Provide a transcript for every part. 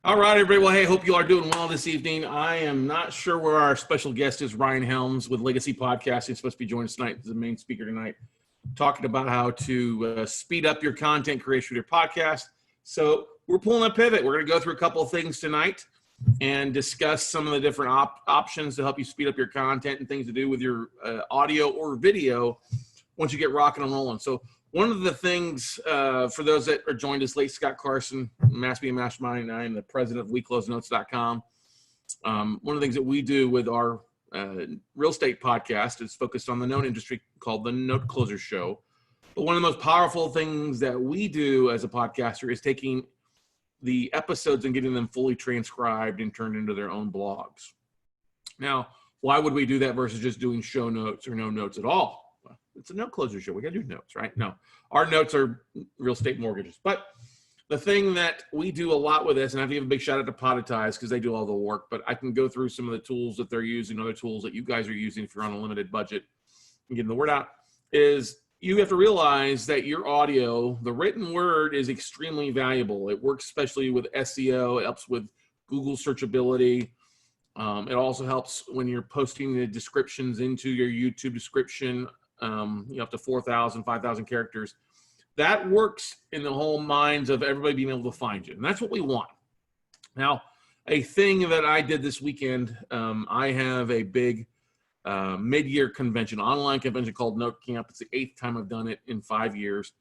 All right, everybody. Well, hey, hope you are doing well this evening. I am not sure where our special guest is. Ryan Helms with Legacy Podcasting is supposed to be joining us tonight as the main speaker tonight, talking about how to speed up your content creation with your podcast. So we're pulling a pivot. We're going to go through a couple of things tonight and discuss some of the different options to help you speed up your content and things to do with your audio or video once you get rocking and rolling. So one of the things for those that are joined us late, Scott Carson, Mass Media Mastermind, and I am the president of WeCloseNotes.com. One of the things that we do with our real estate podcast is focused on the note industry called the Note Closer Show. But one of the most powerful things that we do as a podcaster is taking the episodes and getting them fully transcribed and turned into their own blogs. Now, why would we do that versus just doing show notes or no notes at all? Well, it's a note closer show. We got to do notes, right? No, our notes are real estate mortgages. But the thing that we do a lot with this, and I have to give a big shout out to Podetize because they do all the work, but I can go through some of the tools that they're using, other tools that you guys are using if you're on a limited budget and getting the word out, is you have to realize that your audio, the written word, is extremely valuable. It works especially with SEO. It helps with Google searchability. It also helps when you're posting the descriptions into your YouTube description, up to 4,000, 5,000 characters. That works in the whole minds of everybody being able to find you. And that's what we want. Now, a thing that I did this weekend, I have a big mid-year convention, online convention called Note Camp. It's the 8th time I've done it in 5 years.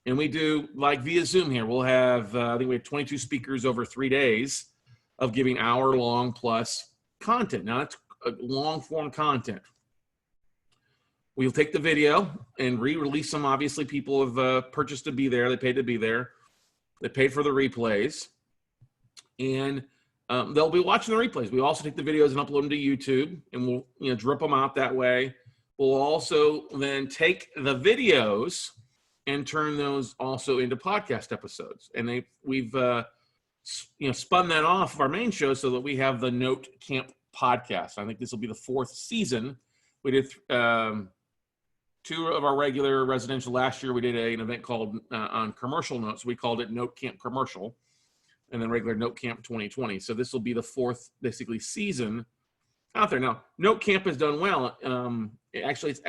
And we do like via Zoom here. We'll have, I think we have 22 speakers over 3 days of giving hour-long plus content. Now, it's long-form content. We'll take the video and re-release them. Obviously, people have purchased to be there. They paid to be there. They paid for the replays. And they'll be watching the replays. We also take the videos and upload them to YouTube, and we'll drip them out that way. We'll also then take the videos and turn those also into podcast episodes. And we've spun that off of our main show so that we have the Note Camp podcast. I think this will be the 4th season. We did 2 of our regular residential last year. We did an event called on commercial notes. We called it Note Camp Commercial, and then regular Note Camp 2020. So this will be the 4th, basically, season out there. Now, Note Camp has done well. Actually, it's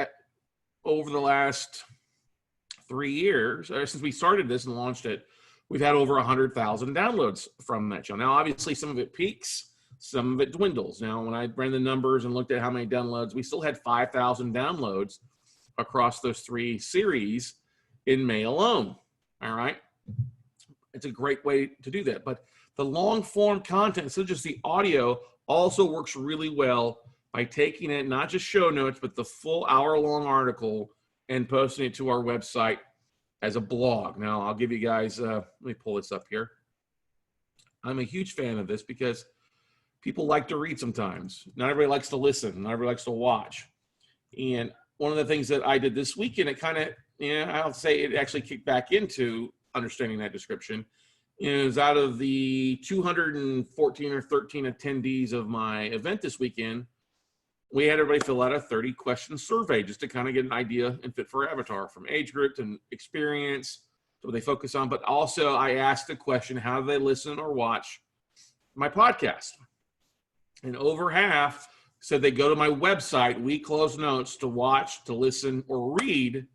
over the last 3 years, since we started this and launched it, we've had over 100,000 downloads from that show. Now, obviously, some of it peaks, some of it dwindles. Now, when I ran the numbers and looked at how many downloads, we still had 5,000 downloads across those 3 series in May alone. All right. It's a great way to do that. But the long form content, so just the audio, also works really well by taking it, not just show notes, but the full hour-long article and posting it to our website as a blog. Now, I'll give you guys, let me pull this up here. I'm a huge fan of this because people like to read sometimes. Not everybody likes to listen. Not everybody likes to watch. And one of the things that I did this weekend, it kind of, I'll say it actually kicked back into understanding that description, is out of the 214 or 13 attendees of my event this weekend, we had everybody fill out a 30-question survey just to kind of get an idea and fit for avatar, from age group to experience to what they focus on. But also I asked the question, how do they listen or watch my podcast? And over half said they go to my website, WeCloseNotes, to watch, to listen, or read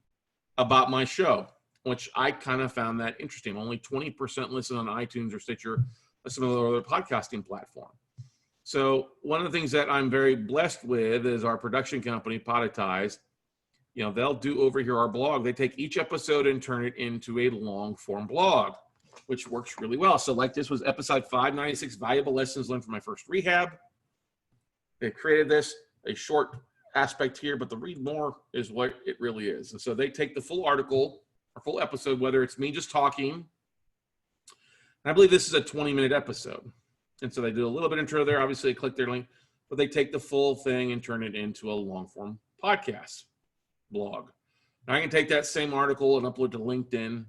about my show, which I kind of found that interesting. Only 20% listen on iTunes or Stitcher or some other podcasting platform. So one of the things that I'm very blessed with is our production company, Podetize. They'll do over here our blog. They take each episode and turn it into a long-form blog, which works really well. So like this was episode 596, Valuable Lessons Learned from My First Rehab. They created this, a short aspect here, but the read more is what it really is. And so they take the full article or full episode, whether it's me just talking. And I believe this is a 20-minute episode. And so they do a little bit intro there. Obviously, they click their link, but they take the full thing and turn it into a long-form podcast blog. Now, I can take that same article and upload to LinkedIn,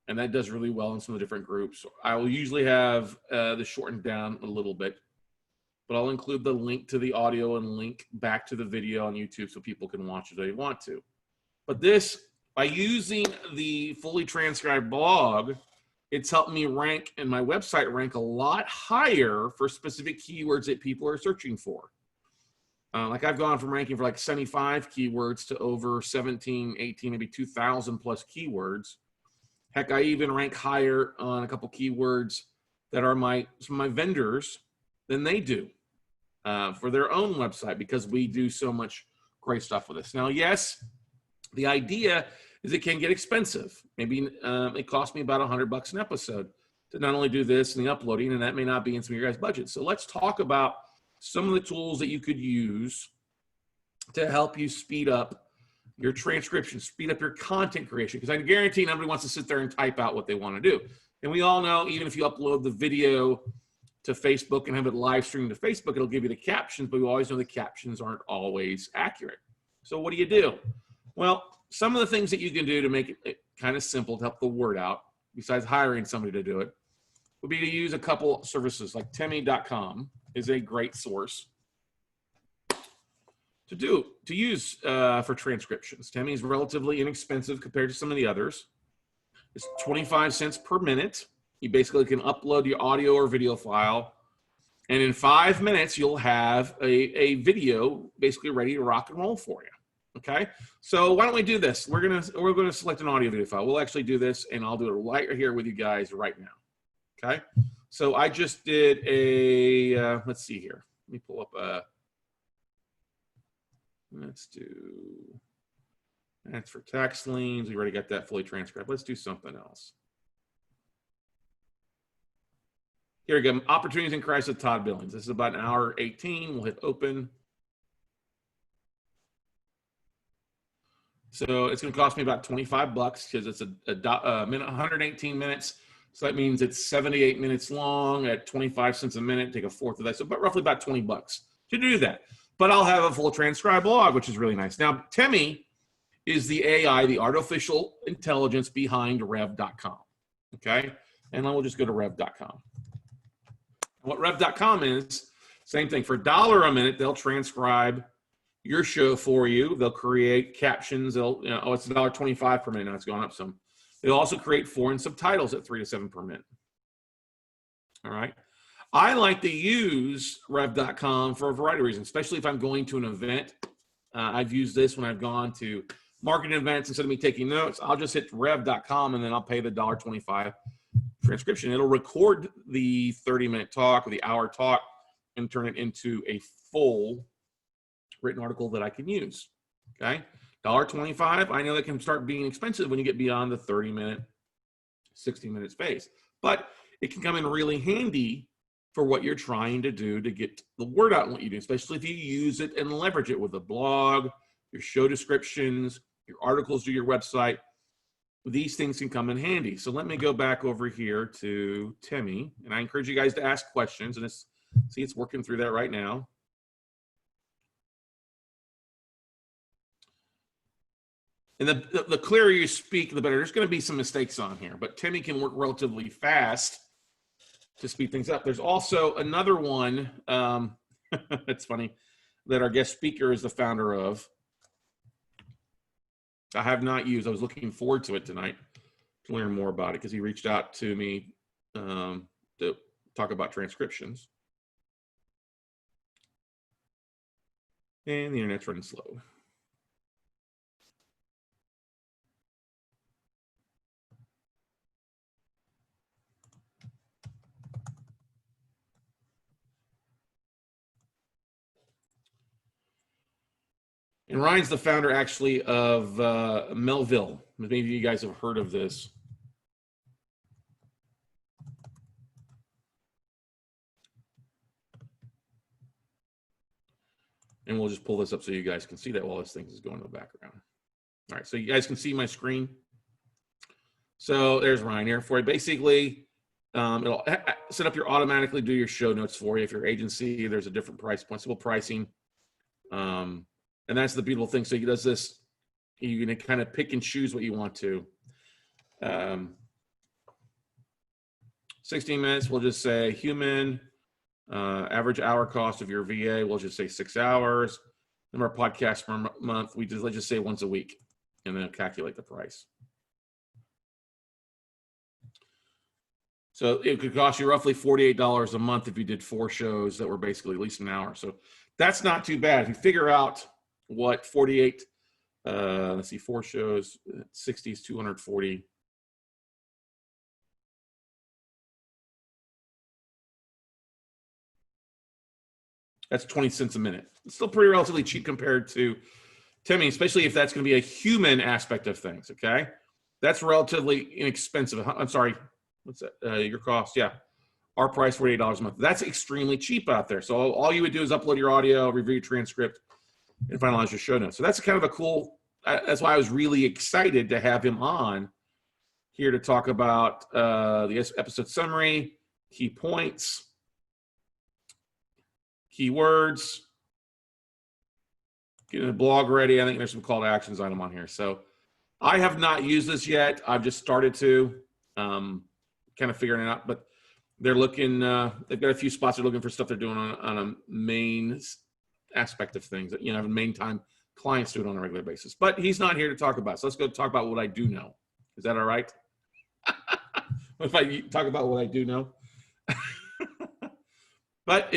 and that does really well in some of the different groups. I will usually have this shortened down a little bit, but I'll include the link to the audio and link back to the video on YouTube so people can watch it if they want to. But this, by using the fully transcribed blog, it's helped me rank and my website rank a lot higher for specific keywords that people are searching for. Like I've gone from ranking for like 75 keywords to over 17, 18, maybe 2,000 plus keywords. Heck, I even rank higher on a couple keywords that are some of my vendors than they do for their own website, because we do so much great stuff with this. Now, yes, the idea is it can get expensive. Maybe it costs me about $100 an episode to not only do this and the uploading, and that may not be in some of your guys' budget. So let's talk about some of the tools that you could use to help you speed up your transcription, speed up your content creation, because I guarantee nobody wants to sit there and type out what they want to do. And we all know, even if you upload the video to Facebook and have it live streamed to Facebook, it'll give you the captions, but we always know the captions aren't always accurate. So what do? Well, some of the things that you can do to make it kind of simple to help the word out, besides hiring somebody to do it, would be to use a couple services. Like Temi.com is a great source to use for transcriptions. Temi is relatively inexpensive compared to some of the others. It's 25 cents per minute. You basically can upload your audio or video file, and in 5 minutes, you'll have a video basically ready to rock and roll for you. Okay, so why don't we do this? We're gonna select an audio video file. We'll actually do this, and I'll do it right here with you guys right now. Okay, so I just did a let's see here. Let me pull up a. Let's do. That's for tax liens. We already got that fully transcribed. Let's do something else. Here we go. Opportunities in Crisis with Todd Billings. This is about an hour 18. We'll hit open. So it's going to cost me about 25 bucks because it's a minute, 118 minutes. So that means it's 78 minutes long at 25 cents a minute. Take a fourth of that. So about roughly about 20 bucks to do that. But I'll have a full transcribed blog, which is really nice. Now, Temi is the AI, the artificial intelligence behind Rev.com. Okay. And then we'll just go to Rev.com. What Rev.com is, same thing. For $1 a minute, they'll transcribe your show for you. They'll create captions. They'll, it's $1.25 per minute. Now it's gone up some. They'll also create foreign subtitles at 3 to 7 per minute. All right. I like to use Rev.com for a variety of reasons, especially if I'm going to an event. I've used this when I've gone to marketing events. Instead of me taking notes, I'll just hit Rev.com and then I'll pay the $1.25 transcription. It'll record the 30-minute talk or the hour talk and turn it into a full written article that I can use. Okay, $1.25. I know that can start being expensive when you get beyond the 30-minute, 60-minute space, but it can come in really handy for what you're trying to do to get the word out in what you do, especially if you use it and leverage it with a blog, your show descriptions, your articles to your website. These things can come in handy. So let me go back over here to Temi, and I encourage you guys to ask questions. And it's working through that right now. And the clearer you speak, the better. There's going to be some mistakes on here, but Temi can work relatively fast to speed things up. There's also another one, it's funny, that our guest speaker is the founder of. I have not used. I was looking forward to it tonight to learn more about it because he reached out to me to talk about transcriptions. And the internet's running slow. And Ryan's the founder, actually, of Melville. Maybe you guys have heard of this. And we'll just pull this up so you guys can see that while this thing is going in the background. All right, so you guys can see my screen. So there's Ryan here for you. Basically, it'll set up your automatically do your show notes for you. If you're agency, there's a different price point, simple pricing. And that's the beautiful thing. So he does this, you can kind of pick and choose what you want to. 16 minutes, we'll just say human, average hour cost of your VA, we'll just say 6 hours. Number of podcasts per month, let's just say once a week, and then calculate the price. So it could cost you roughly $48 a month if you did 4 shows that were basically at least an hour. So that's not too bad. If you figure out what 48, let's see, 4 shows, 60 is 240. That's 20 cents a minute. It's still pretty relatively cheap compared to Timmy, especially if that's going to be a human aspect of things, okay? That's relatively inexpensive. I'm sorry, what's that? Your cost, yeah. Our price, $48 a month. That's extremely cheap out there. So all you would do is upload your audio, review your transcript, and finalize your show notes. So that's kind of a cool, that's why I was really excited to have him on here to talk about the episode summary, key points, keywords, getting the blog ready. I think there's some call to actions item on here. So I have not used this yet. I've just started to kind of figuring it out, but they're looking, they've got a few spots they're looking for stuff they're doing on a main aspect of things that, you know, main time clients do it on a regular basis. But he's not here to talk about. So let's go talk about what I do know. Is that all right? If I talk about what I do know? But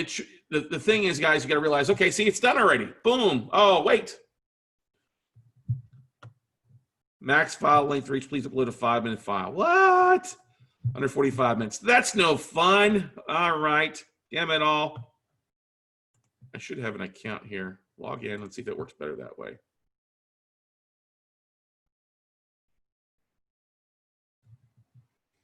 the thing is, guys, you got to realize, okay, see, it's done already. Boom. Oh, wait. Max file length for each, please upload a 5-minute file. What? Under 45 minutes. That's no fun. All right. Damn it all. I should have an account here. Log in. Let's see if it works better that way.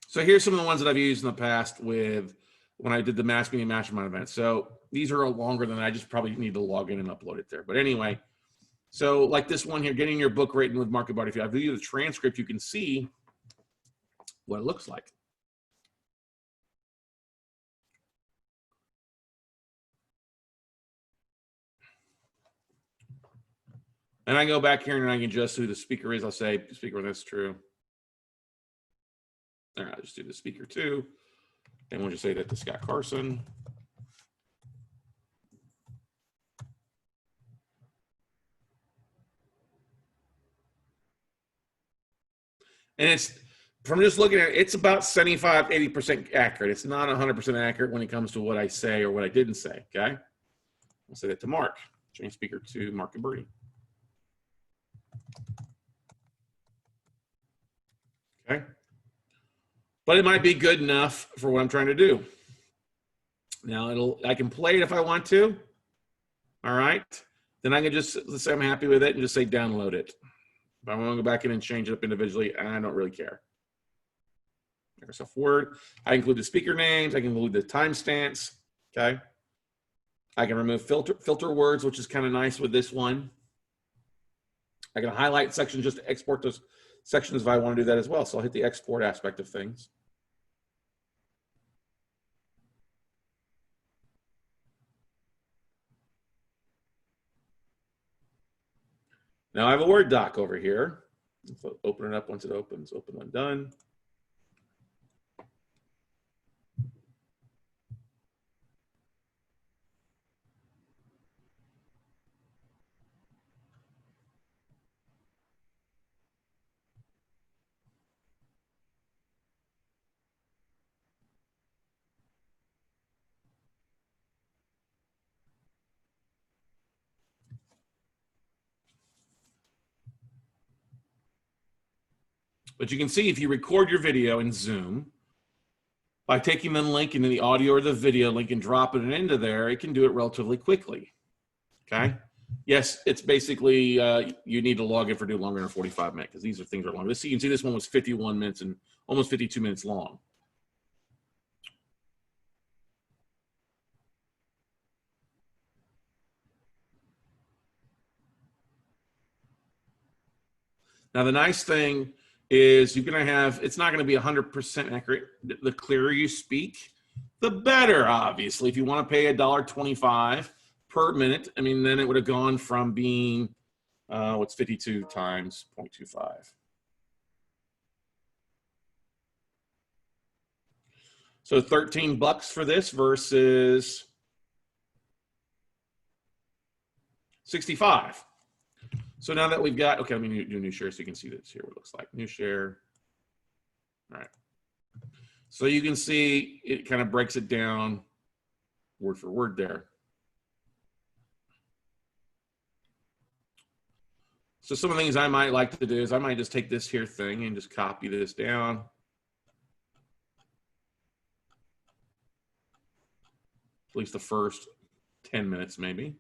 So here's some of the ones that I've used in the past with when I did the Mass Media Mastermind event. So these are longer than I just probably need to log in and upload it there. But anyway, so like this one here, getting your book written with Market Body. If I view the transcript, you can see what it looks like. And I go back here and I can adjust who the speaker is. I'll say speaker, that's true. There, I'll just do the speaker 2. And we'll just say that to Scott Carson. And it's, from just looking at it, it's about 75, 80% accurate. It's not 100% accurate when it comes to what I say or what I didn't say, okay? I'll say that to Mark. Change speaker to Mark and Birdie. Okay? But it might be good enough for what I'm trying to do. Now, I can play it if I want to. All right? Then I can just, let's say I'm happy with it and just say download it. If I want to go back in and change it up individually, I don't really care. Microsoft Word. I include the speaker names. I can include the timestamps. Okay. I can remove filter words, which is kind of nice with this one. I can highlight sections just to export those sections if I want to do that as well. So I'll hit the export aspect of things. Now I have a Word doc over here. So open it up once it opens. Open when done. But you can see if you record your video in Zoom, by taking the link into the audio or the video link and dropping it into there, it can do it relatively quickly. Okay. Yes, it's basically you need to log in for do longer than 45 minutes because these are things that are long. This, you can see this one was 51 minutes and almost 52 minutes long. Now the nice thing is you're going to have, it's not going to be 100% accurate. The clearer you speak, the better, obviously. If you want to pay $1.25 per minute, I mean, then it would have gone from being, what's 52 times 0.25? So 13 bucks for this versus 65. So now that we've got, okay, let me do new share so you can see this here, what it looks like. New share. All right. So you can see it kind of breaks it down word for word there. So some of the things I might like to do is I might just take this here thing and just copy this down. At least the first 10 minutes maybe.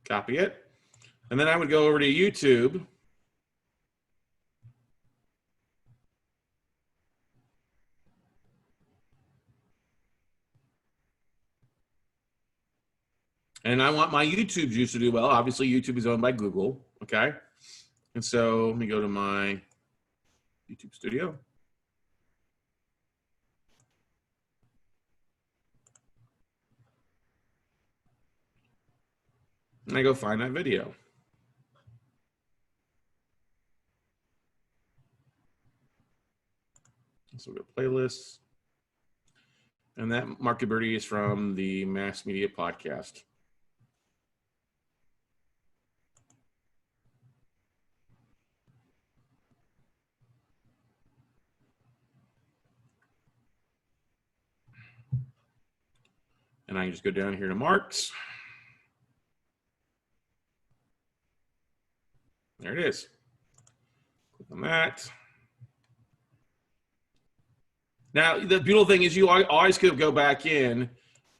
Copy it. And then I would go over to YouTube. And I want my YouTube juice to do well. Obviously, YouTube is owned by Google, okay? And so let me go to my YouTube studio. And I go find that video. So we'll go playlists. And that Market Birdie is from the Mass Media Podcast. And I can just go down here to Marks. There it is. Click on that. Now, the beautiful thing is you always could go back in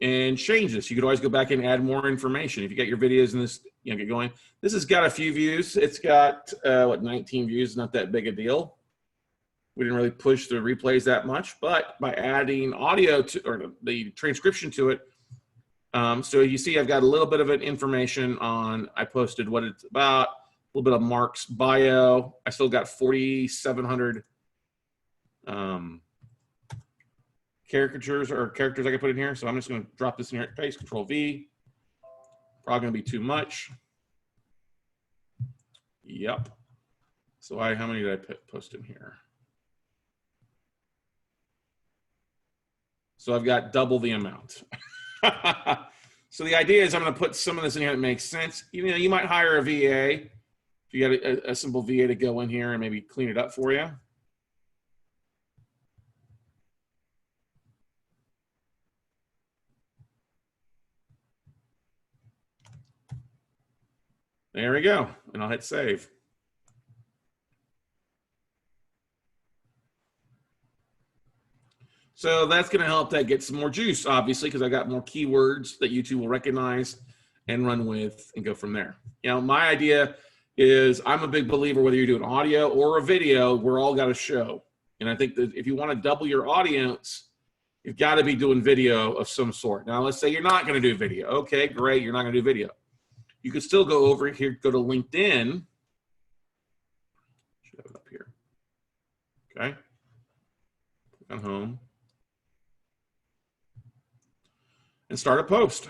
and change this. You could always go back and add more information. If you got your videos in this, get going. This has got a few views. It's got, 19 views, not that big a deal. We didn't really push the replays that much, but by adding audio to, or the transcription to it, so you see I've got a little bit of information on, I posted what it's about, a little bit of Mark's bio. I still got 4,700 characters I can put in here. So I'm just going to drop this in here, paste, Control V. Probably going to be too much. Yep. So how many did I post in here? So I've got double the amount. So the idea is I'm going to put some of this in here that makes sense. You might hire a VA. If you got a simple VA to go in here and maybe clean it up for you. There we go. And I'll hit save. So that's going to help that get some more juice, obviously, because I got more keywords that YouTube will recognize and run with and go from there. My idea is I'm a big believer, whether you're doing audio or a video, we're all got a show. And I think that if you want to double your audience, you've got to be doing video of some sort. Now, let's say you're not going to do video. Okay, great. You're not going to do video. You could still go over here, go to LinkedIn. Should have it up here. Okay. Click on home. And start a post.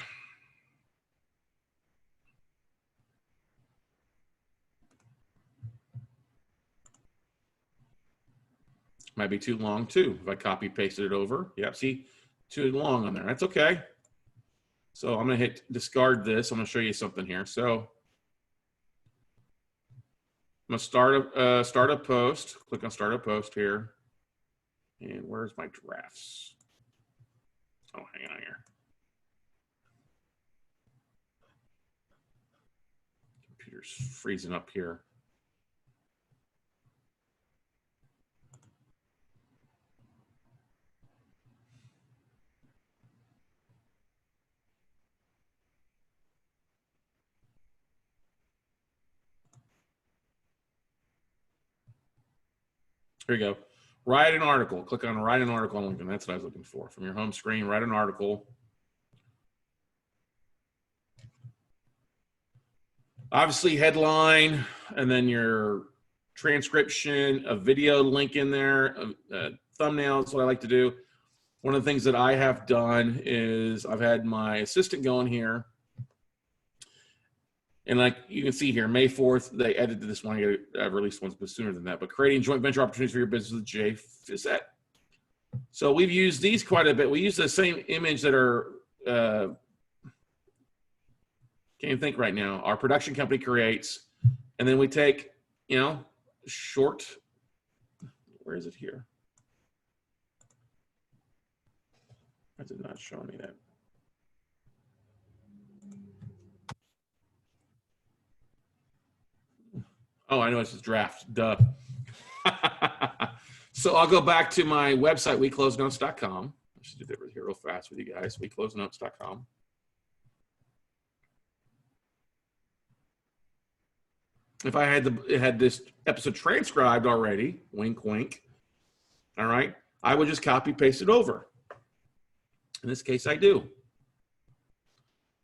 Might be too long too. If I copy pasted it over. Yep, see, too long on there. That's okay. So I'm gonna hit discard this. I'm gonna show you something here. So I'm gonna start a post. Click on start a post here. And where's my drafts? Oh, hang on here. Computer's freezing up here. Here you go. Write an article. Click on write an article on LinkedIn. That's what I was looking for. From your home screen, write an article. Obviously, headline, and then your transcription, a video link in there, thumbnails, what I like to do. One of the things that I have done is I've had my assistant go in here. And like you can see here, May 4th, they edited this one. I've released ones sooner than that. But creating joint venture opportunities for your business with Jay Fissette. So we've used these quite a bit. We use the same image that are can't even think right now. Our production company creates, and then we take, you know, short, where is it here? Why is it not showing me that? Oh, I know it's just draft, duh. So I'll go back to my website, weclosenotes.com. I should do that here real fast with you guys, weclosenotes.com. If I had this episode transcribed already, wink, wink, all right, I would just copy paste it over. In this case, I do.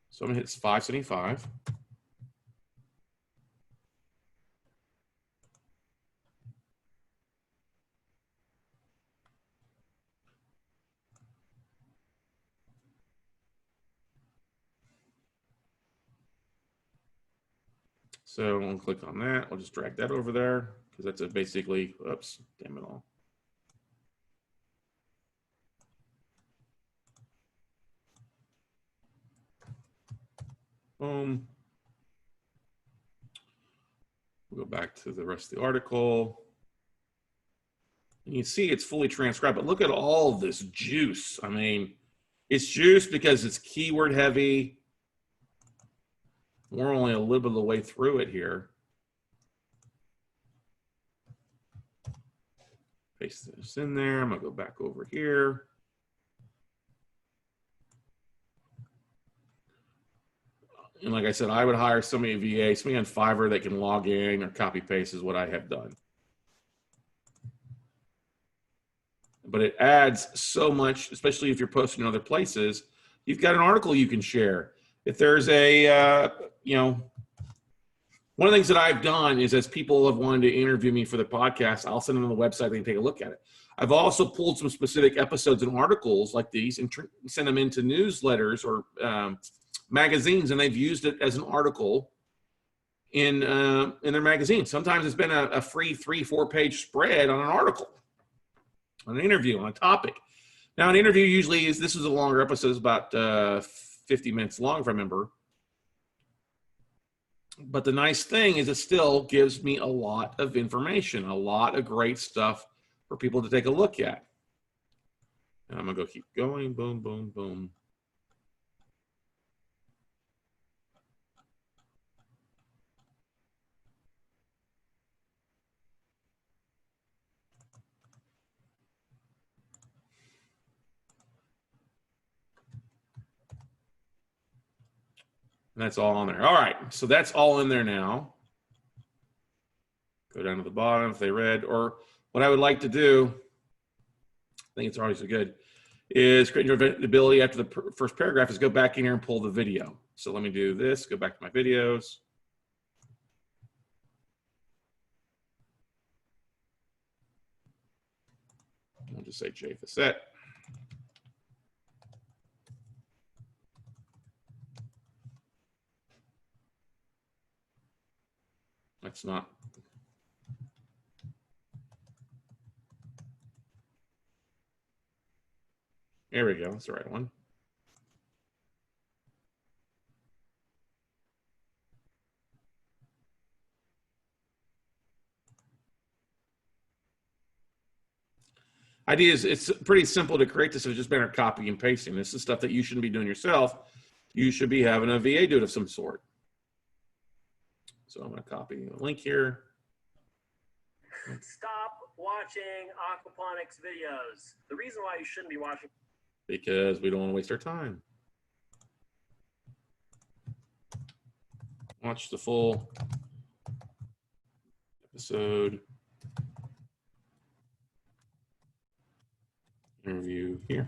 So I'm gonna hit 575. So we'll click on that. We'll just drag that over there because that's basically, oops, damn it all. Boom. We'll go back to the rest of the article. And you see it's fully transcribed, but look at all this juice. I mean, it's juice because it's keyword heavy. We're only a little bit of the way through it here. Paste this in there. I'm gonna go back over here. And like I said, I would hire somebody at VA, somebody on Fiverr that can log in or copy paste is what I have done. But it adds so much, especially if you're posting in other places. You've got an article you can share. If there's a, you know, one of the things that I've done is as people have wanted to interview me for the podcast, I'll send them on the website, they can take a look at it. I've also pulled some specific episodes and articles like these and send them into newsletters or magazines, and they've used it as an article in their magazine. Sometimes it's been a free 3-4 page spread on an article, on an interview, on a topic. Now, an interview usually is, this is a longer episode, it's about 50 minutes long, if I remember. But the nice thing is it still gives me a lot of information, a lot of great stuff for people to take a look at. And I'm gonna keep going, boom, boom, boom. And that's all on there. All right, so that's all in there now. Go down to the bottom if they read, or what I would like to do, I think it's already so good, is create your ability after the first paragraph is go back in here and pull the video. So let me do this, go back to my videos. I'll just say J Facette. That's not. There we go. That's the right one. Idea is it's pretty simple to create this. It's just better copy and pasting. This is stuff that you shouldn't be doing yourself. You should be having a VA do it of some sort. So I'm going to copy the link here. Stop watching aquaponics videos. The reason why you shouldn't be watching. Because we don't want to waste our time. Watch the full episode. Interview here.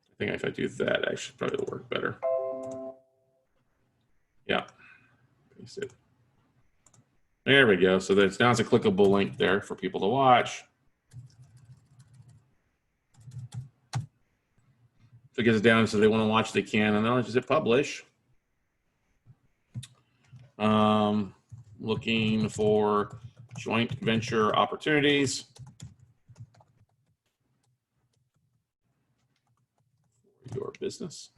I think if I do that, actually probably will work better. Yeah, paste it. There we go. So that's now it's a clickable link there for people to watch. So it gets it down so they want to watch, they can, and then I'll just hit publish. Looking for joint venture opportunities for your business.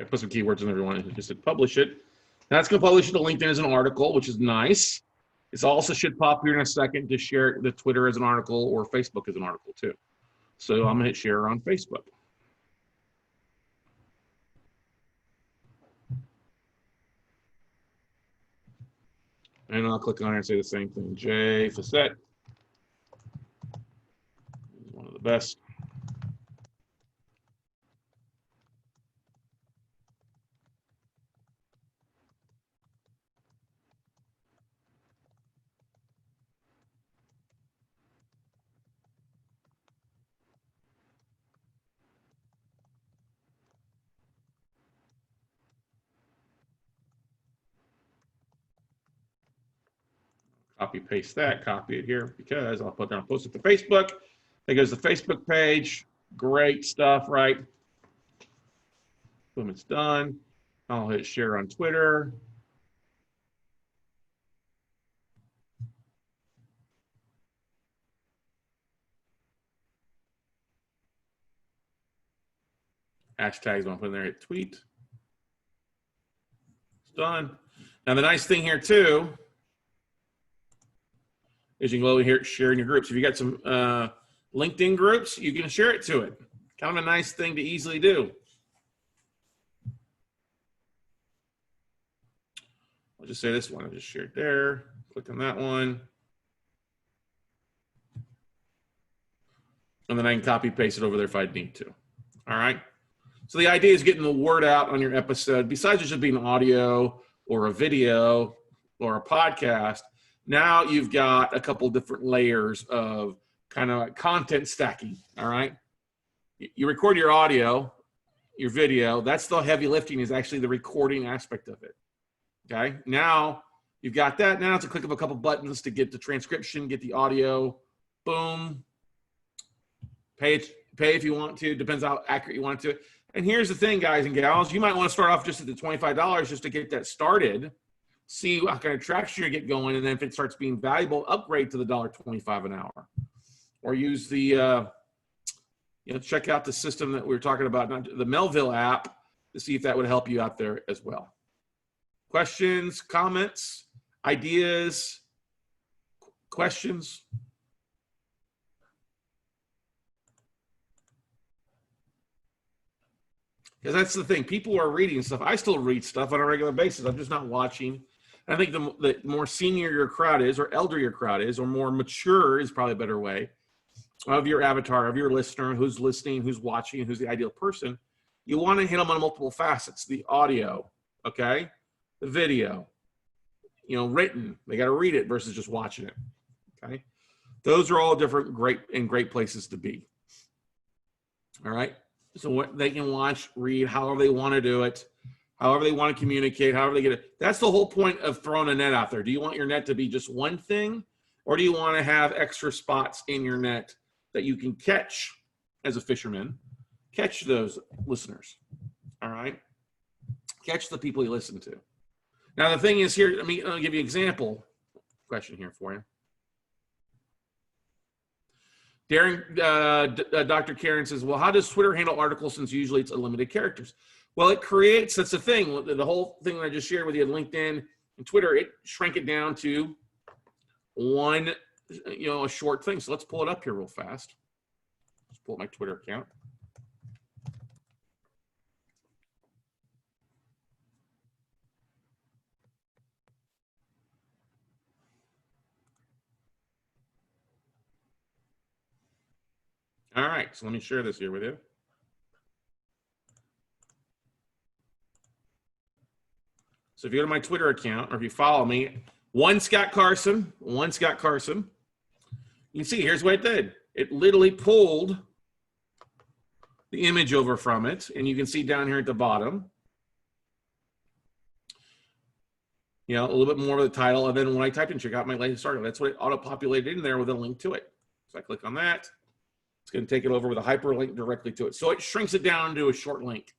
I put some keywords in everyone and just hit publish it. That's going to publish it to LinkedIn as an article, which is nice. It also should pop here in a second to share it to Twitter as an article or Facebook as an article too. So I'm going to hit share on Facebook. And I'll click on it and say the same thing. Jay Facette is one of the best. Copy paste that, copy it here because I'll put down post it to Facebook. There goes the Facebook page. Great stuff, right? Boom, it's done. I'll hit share on Twitter. Hashtags, I'm putting there, hit tweet. It's done. Now the nice thing here too is you can go over here, share in your groups. If you got some LinkedIn groups, you can share it to it. Kind of a nice thing to easily do. I'll just say this one. I just shared there. Click on that one. And then I can copy paste it over there if I need to. All right. So the idea is getting the word out on your episode. Besides just being audio or a video or a podcast, now you've got a couple different layers of kind of content stacking. All right. You record your audio, your video. That's the heavy lifting, is actually the recording aspect of it. Okay. Now you've got that. Now it's a click of a couple buttons to get the transcription, get the audio. Boom. Pay if you want to. Depends how accurate you want it to. And here's the thing, guys and gals. You might want to start off just at the $25 just to get that started. See what kind of traction you get going. And then if it starts being valuable, upgrade to the $1.25 an hour. Or use the, check out the system that we were talking about, the Melville app, to see if that would help you out there as well. Questions, comments, ideas, questions? Because that's the thing. People are reading stuff. I still read stuff on a regular basis. I'm just not watching. I think the more senior your crowd is, or elder your crowd is, or more mature is probably a better way, of your avatar, of your listener, who's listening, who's watching, who's the ideal person. You want to hit them on multiple facets. The audio, okay? The video, written. They got to read it versus just watching it, okay? Those are all different great places to be. All right? So what they can watch, read, however they want to do it, however they want to communicate, however they get it. That's the whole point of throwing a net out there. Do you want your net to be just one thing, or do you want to have extra spots in your net that you can catch as a fisherman? Catch those listeners, all right? Catch the people you listen to. Now, the thing is here, I'll give you an example question here for you. Dr. Karen says, well, how does Twitter handle articles since usually it's unlimited characters? Well, it creates, that's the thing, the whole thing that I just shared with you, LinkedIn and Twitter, it shrank it down to one, a short thing. So let's pull it up here real fast. Let's pull up my Twitter account. All right, so let me share this here with you. So if you go to my Twitter account, or if you follow me, one Scott Carson, you can see here's what it did. It literally pulled the image over from it, and you can see down here at the bottom, you know, a little bit more of the title. And then when I typed in check out my latest article, that's what it auto-populated in there with a link to it. So I click on that. It's going to take it over with a hyperlink directly to it. So it shrinks it down to a short link.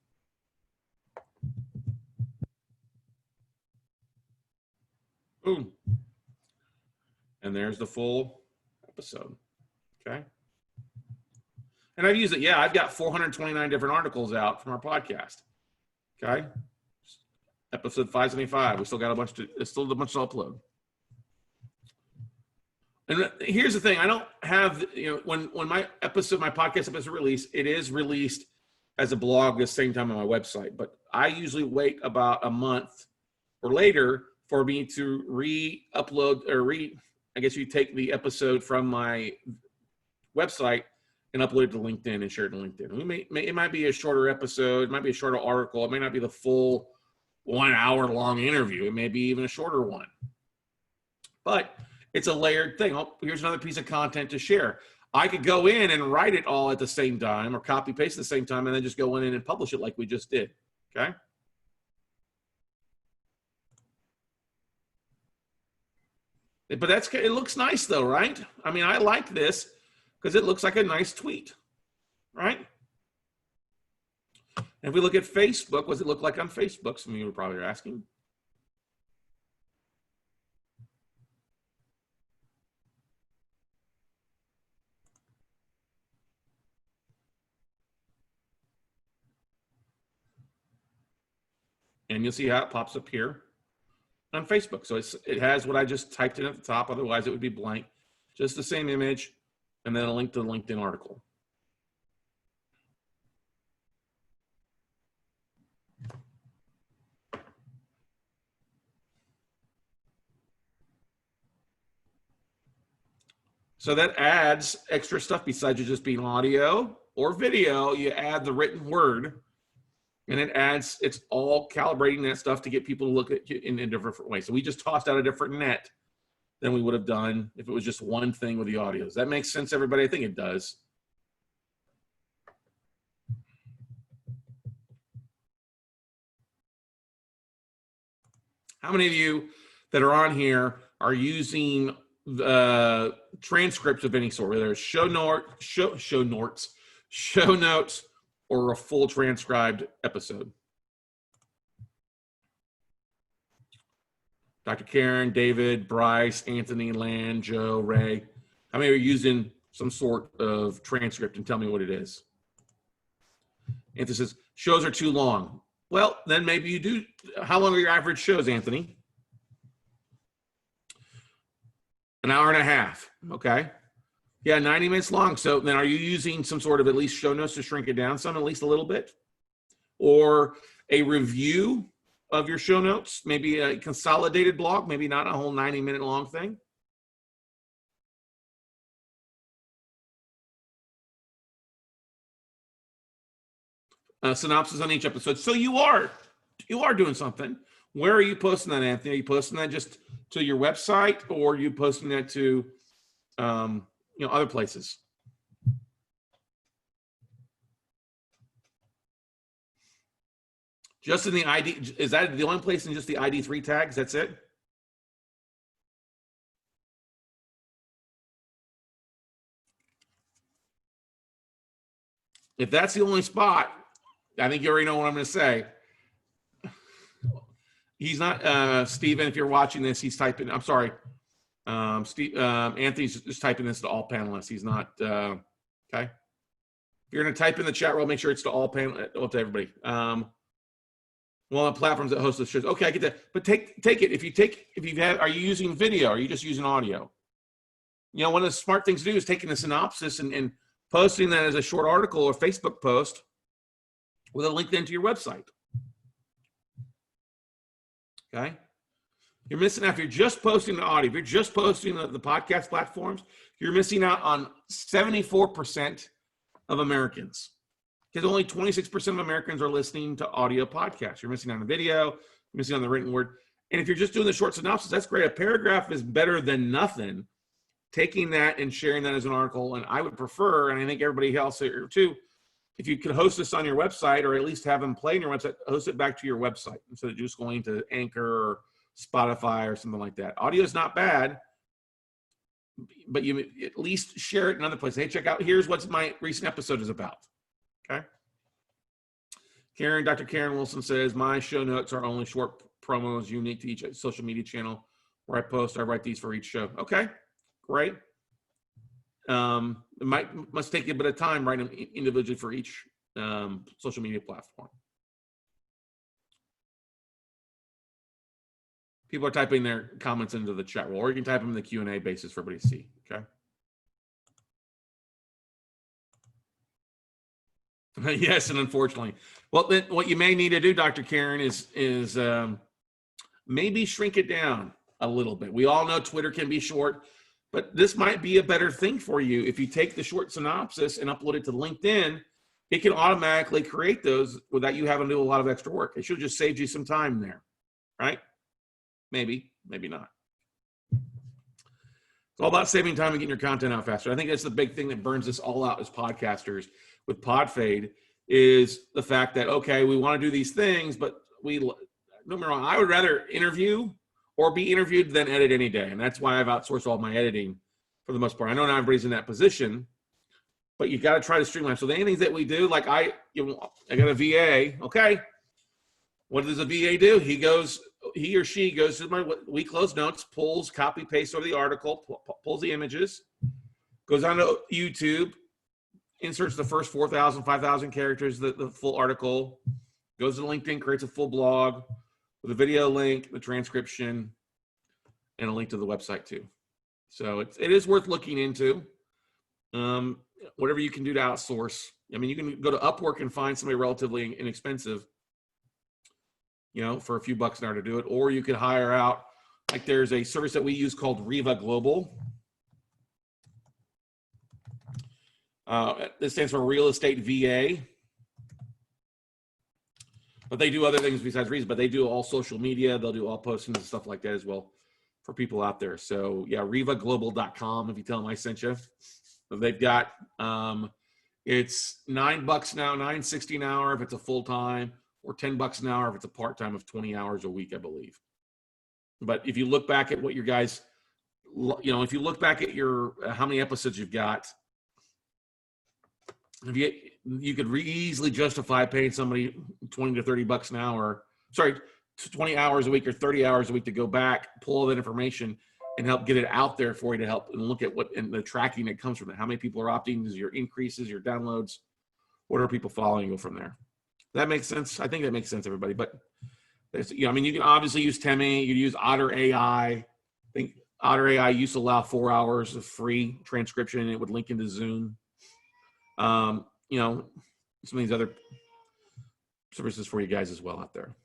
Boom. And there's the full episode. Okay. And I've used it. Yeah, I've got 429 different articles out from our podcast. Okay. Episode 575. We still got a bunch to upload. And here's the thing. I don't have, you know, when my podcast episode released, it is released as a blog the same time on my website. But I usually wait about a month or later for me to re-upload or I guess you take the episode from my website and upload it to LinkedIn and share it to LinkedIn. It might be a shorter episode. It might be a shorter article. It may not be the full 1 hour long interview. It may be even a shorter one. But it's a layered thing. Oh, here's another piece of content to share. I could go in and write it all at the same time or copy paste at the same time and then just go in and publish it like we just did. Okay. But it looks nice though, right? I mean, I like this because it looks like a nice tweet, right? And if we look at Facebook, what does it look like on Facebook? Some of you are probably asking. And you'll see how it pops up here on Facebook. So it has what I just typed in at the top. Otherwise, it would be blank. Just the same image, and then a link to the LinkedIn article. So that adds extra stuff besides just being audio or video. You add the written word. And it's all calibrating that stuff to get people to look at you in a different way. So we just tossed out a different net than we would have done if it was just one thing with the audio. Does that make sense, everybody? I think it does. How many of you that are on here are using transcripts of any sort, whether it's show notes, or a full transcribed episode? Dr. Karen, David, Bryce, Anthony, Lan, Joe, Ray. How many are using some sort of transcript, and tell me what it is? Anthony says, shows are too long. Well, then maybe you do. How long are your average shows, Anthony? An hour and a half. Okay. Yeah, 90 minutes long. So then are you using some sort of at least show notes to shrink it down some, at least a little bit? Or a review of your show notes, maybe a consolidated blog, maybe not a whole 90-minute long thing? A synopsis on each episode. So you are doing something. Where are you posting that, Anthony? Are you posting that just to your website, or are you posting that to other places? Just in the ID, is that the only place in just the ID3 tags? That's it? If that's the only spot, I think you already know what I'm going to say. He's not, Stephen, if you're watching this, he's typing, I'm sorry. Anthony's just typing this to all panelists. He's not, okay. If you're going to type in the chat room, make sure it's to all panelists, to everybody. Well, on platforms that host the shows. Okay, I get that. But take it. Are you using video? Or are you just using audio? You know, one of the smart things to do is taking a synopsis and posting that as a short article or Facebook post with a link then to your website. Okay. You're missing out if you're just posting the audio. If you're just posting the podcast platforms, you're missing out on 74% of Americans. Because only 26% of Americans are listening to audio podcasts. You're missing on the video, you're missing on the written word. And if you're just doing the short synopsis, that's great. A paragraph is better than nothing. Taking that and sharing that as an article, and I would prefer, and I think everybody else here too, if you could host this on your website, or at least have them play on your website, host it back to your website instead of just going to Anchor or Spotify or something like that. Audio is not bad, but you at least share it in other places. Hey, check out, here's what my recent episode is about. Okay. Dr. Karen Wilson says, my show notes are only short promos unique to each social media channel where I post. I write these for each show. Okay, great. It must take you a bit of time writing them individually for each social media platform. People are typing their comments into the chat room, or you can type them in the Q&A basis for everybody to see. Okay. Yes, and unfortunately, well, then what you may need to do, Dr. Karen, is maybe shrink it down a little bit. We all know Twitter can be short, but this might be a better thing for you. If you take the short synopsis and upload it to LinkedIn, it can automatically create those without you having to do a lot of extra work. It should have just saved you some time there, right? Maybe, maybe not. It's all about saving time and getting your content out faster. I think that's the big thing that burns us all out as podcasters with Podfade, is the fact that, okay, we want to do these things, but don't get me wrong, I would rather interview or be interviewed than edit any day. And that's why I've outsourced all my editing for the most part. I know not everybody's in that position, but you got to try to streamline. So the things that we do, like I got a VA. Okay, what does a VA do? He or she goes to my week close notes, pulls, copy, paste over the article, pulls the images, goes on to YouTube, inserts the first 4,000, 5,000 characters, the full article, goes to LinkedIn, creates a full blog with a video link, the transcription, and a link to the website too. So it is worth looking into. Whatever you can do to outsource. I mean, you can go to Upwork and find somebody relatively inexpensive, for a few bucks an hour to do it, or you could hire out. Like there's a service that we use called Riva Global. This stands for Real Estate VA. But they do other things besides reasons, but they do all social media. They'll do all postings and stuff like that as well for people out there. So yeah, rivaglobal.com, if you tell them I sent you. They've got, it's $9 now, $9.60 an hour if it's a full-time, or $10 an hour if it's a part-time of 20 hours a week, I believe. But if you look back at what your guys, if you look back at your, how many episodes you've got, if you could easily justify paying somebody $20 to $30 an hour, 20 hours a week or 30 hours a week to go back, pull all that information and help get it out there for you to help and look at and the tracking that comes from it. How many people are opting, is your increases, your downloads, what are people following you from there? That makes sense. I think that makes sense, everybody. But you can obviously use Temi, you use Otter AI. I think Otter AI used to allow 4 hours of free transcription, and it would link into Zoom. Some of these other services for you guys as well out there.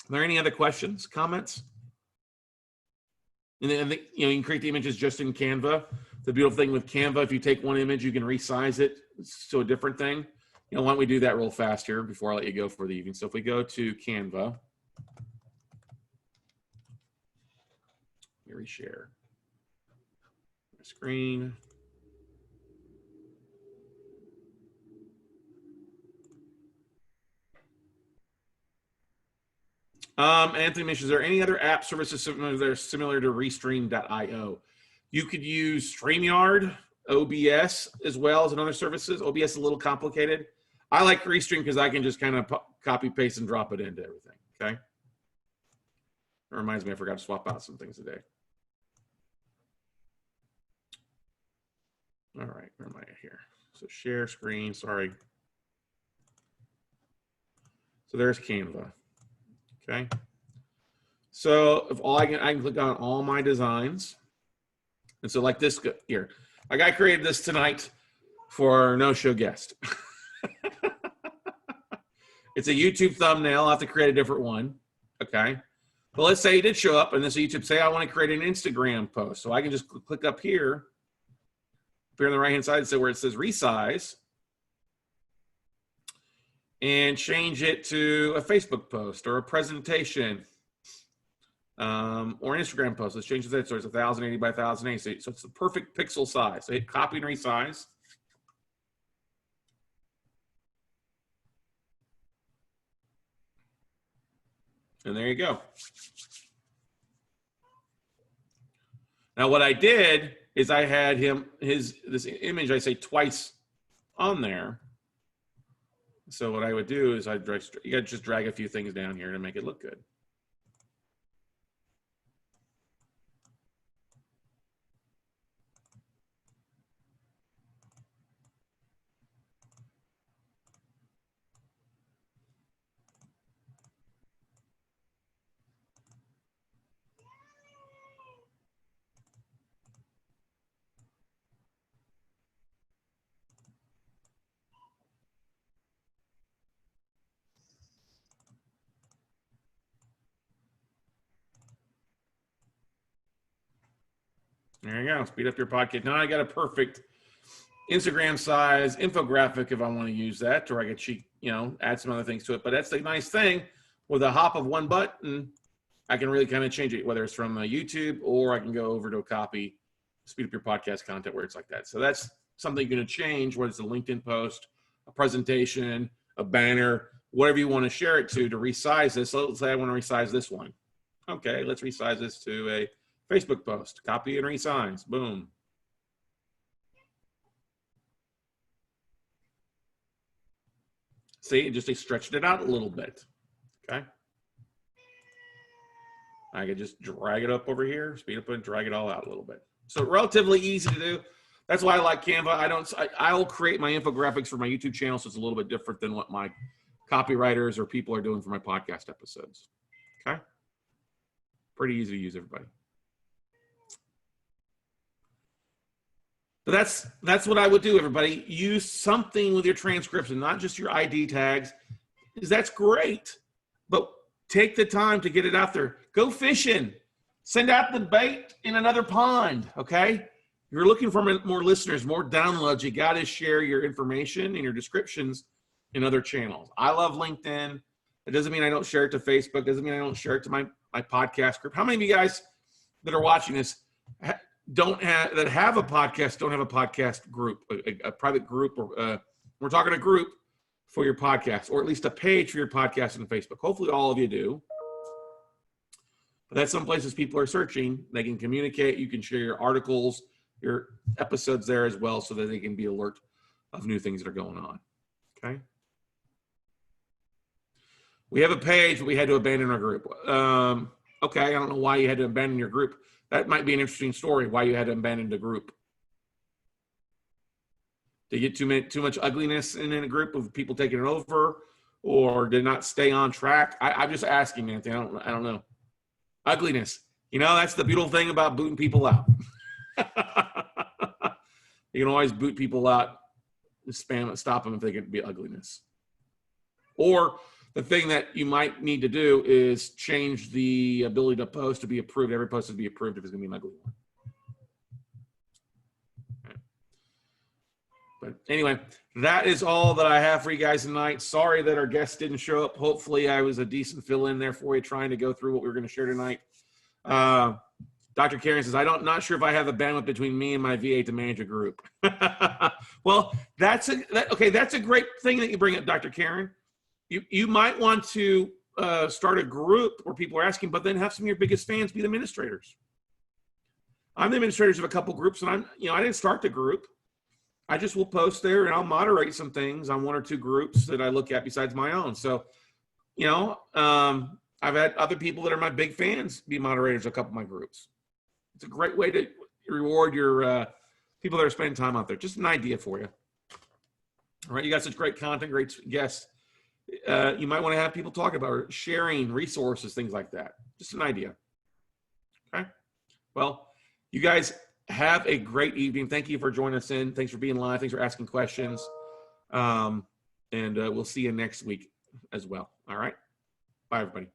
Are there any other questions, comments? And then, you can create the images just in Canva. The beautiful thing with Canva, if you take one image, you can resize it to a different thing. Why don't we do that real fast here before I let you go for the evening. So if we go to Canva, here we share my screen. Anthony mentions, are there any other app services similar to Restream.io? You could use StreamYard, OBS as well as another services. OBS is a little complicated. I like Restream because I can just kind of copy, paste, and drop it into everything. Okay. It reminds me, I forgot to swap out some things today. All right, where am I here? So share screen, sorry. So there's Canva. Okay. So if I can click on all my designs. And so like this here, like I created this tonight for our no-show guest. It's a YouTube thumbnail. I'll have to create a different one. Okay. But let's say he did show up and this YouTube say, I want to create an Instagram post. So I can just click up here on the right-hand side, so where it says resize, and change it to a Facebook post or a presentation or an Instagram post. Let's change that so it's 1080 by 1080. So it's the perfect pixel size. So hit copy and resize. And there you go. Now what I did is I had this image I say twice on there. So what I would do is you got to just drag a few things down here to make it look good. There you go. Speed up your podcast. Now I got a perfect Instagram size infographic if I want to use that, or I could add some other things to it. But that's the nice thing. With a hop of one button, I can really kind of change it, whether it's from YouTube or I can go over to a copy, speed up your podcast content where it's like that. So that's something you're going to change, whether it's a LinkedIn post, a presentation, a banner, whatever you want to share it to resize this. So let's say I want to resize this one. Okay, let's resize this to a Facebook post, copy and resize, boom. See, it just stretched it out a little bit, okay? I could just drag it up over here, speed up and drag it all out a little bit. So relatively easy to do. That's why I like Canva. I'll create my infographics for my YouTube channel, so it's a little bit different than what my copywriters or people are doing for my podcast episodes, okay? Pretty easy to use, everybody. But that's what I would do, everybody. Use something with your transcription, not just your ID tags, because that's great. But take the time to get it out there. Go fishing. Send out the bait in another pond, okay? You're looking for more listeners, more downloads. You got to share your information and your descriptions in other channels. I love LinkedIn. It doesn't mean I don't share it to Facebook. It doesn't mean I don't share it to my podcast group. How many of you guys that are watching this have a podcast don't have a podcast group, a private group, or we're talking a group for your podcast, or at least a page for your podcast on Facebook? Hopefully all of you do. But that's some places people are searching. They can communicate. You can share your articles, your episodes there as well, so that they can be alert of new things that are going on. Okay. We have a page, but we had to abandon our group. Okay, I don't know why you had to abandon your group. That might be an interesting story, why you had to abandon the group. Did you get too much ugliness in a group of people taking it over, or did not stay on track? I'm just asking, Anthony. I don't know. Ugliness. That's the beautiful thing about booting people out. You can always boot people out, stop them if they get to be ugliness. Or the thing that you might need to do is change the ability to post to be approved. Every post to be approved if it's going to be an ugly one. Okay. But anyway, that is all that I have for you guys tonight. Sorry that our guests didn't show up. Hopefully I was a decent fill-in there for you, trying to go through what we were going to share tonight. Dr. Karen says, not sure if I have the bandwidth between me and my VA to manage a group. Well, that's a great thing that you bring up, Dr. Karen. You might want to start a group where people are asking, but then have some of your biggest fans be the administrators. I'm the administrators of a couple groups, and I didn't start the group. I just will post there, and I'll moderate some things on one or two groups that I look at besides my own. So, I've had other people that are my big fans be moderators of a couple of my groups. It's a great way to reward your people that are spending time out there. Just an idea for you. All right, you got such great content, great guests. You might want to have people talk about sharing resources, things like that. Just an idea. Okay. Well, you guys have a great evening. Thank you for joining us in. Thanks for being live. Thanks for asking questions. And we'll see you next week as well. All right. Bye, everybody.